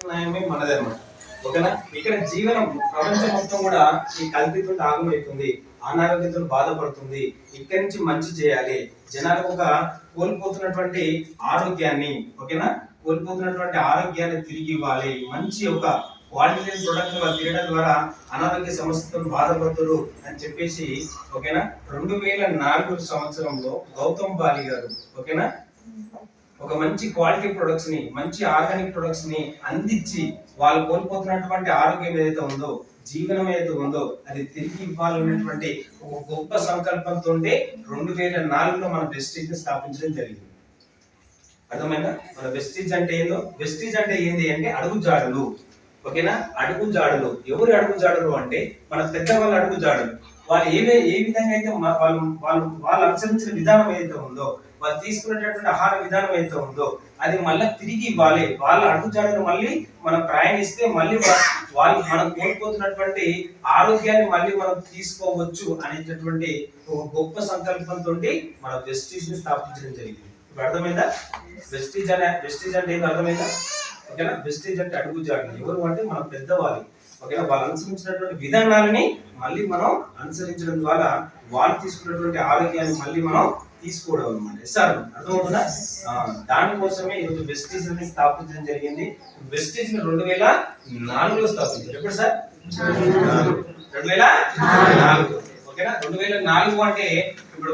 న్యాయమే మనదన్నమాట. ఓకేనా? ఇక్కడ జీవనం ప్రపంచం మొత్తం కూడా ఈ కల్తీతో ఆగమవుతుంది, అనారోగ్యంతో బాధపడుతుంది. ఇక్కడి నుంచి మంచి చేయాలి, జనాలకు ఒక కోల్పోతున్నటువంటి ఆరోగ్యాన్ని, ఓకేనా, కోల్పోతున్నటువంటి ఆరోగ్యాన్ని తిరిగి ఇవ్వాలి. మంచి ఒక క్వాలిటీ ప్రొడక్ట్ తినడం ద్వారా అనారోగ్య సమస్యతో బాధపడుతురు అని చెప్పేసి, ఓకేనా, 2004 సంవత్సరంలో గౌతమ్ బాలి గారు, ఓకేనా, ఒక మంచి క్వాలిటీ ప్రొడక్ట్స్ ని, మంచి ఆర్గానిక్ ప్రొడక్ట్స్ ని అందించి వాళ్ళు కోల్పోతున్నటువంటి ఆరోగ్యం ఏదైతే ఉందో, జీవనం ఏదైతే ఉందో అది తిరిగి ఇవ్వాలనేటువంటి ఒక గొప్ప సంకల్పంతో 2004లో మన వెస్టీజ్ ని స్థాపించడం జరిగింది. అర్థమైందా? మన వెస్టీజ్ అంటే ఏందో, వెస్టీజ్ అంటే ఏంది అంటే అడుగు జాడలు. ఓకేనా? అడుగు జాడలు. ఎవరు అడుగు జాడలు అంటే మన పెద్దవాళ్ళ అడుగు జాడలు. వాళ్ళు ఏ విధంగా అయితే వాళ్ళు అనుసరించిన విధానం ఏదైతే ఉందో, వాళ్ళు తీసుకునేటటువంటి ఆహార విధానం ఏదైతే ఉందో అది మళ్ళీ తిరిగి ఇవ్వాలి. వాళ్ళ అడుగు జాడలు మళ్ళీ మనం ప్రయాణిస్తే మళ్ళీ వాళ్ళు మనం కోల్పోతున్నటువంటి ఆరోగ్యాన్ని మళ్ళీ మనం తీసుకోవచ్చు అనేటటువంటి ఒక గొప్ప సంకల్పంతో మన వెస్టీజ్ ని స్థాపించడం జరిగింది. ఇప్పుడు అర్థమైందా? వెస్టీజ్ అంటే ఏంటో అర్థమైందా? ఓకేనా? వెస్టీజ్ అంటే అడుగు జాడలు. ఎవరు అంటే మన పెద్దవాళ్ళు. ఓకేనా? వాళ్ళు అనుసరించినటువంటి విధానాలని మళ్ళీ మనం అనుసరించడం ద్వారా వాళ్ళు తీసుకున్నటువంటి ఆరోగ్యాన్ని మళ్ళీ మనం తీసుకోవడం అనమాట. సార్ అర్థమవుతుందా? దానికోసమే ఈరోజు వెస్టీజ్ ని స్థాపించడం జరిగింది. వెస్టీజ్ ని 2004లో స్థాపించారు. ఎప్పుడు సార్? 2004. ఓకేనా? 2004 అంటే ఇప్పుడు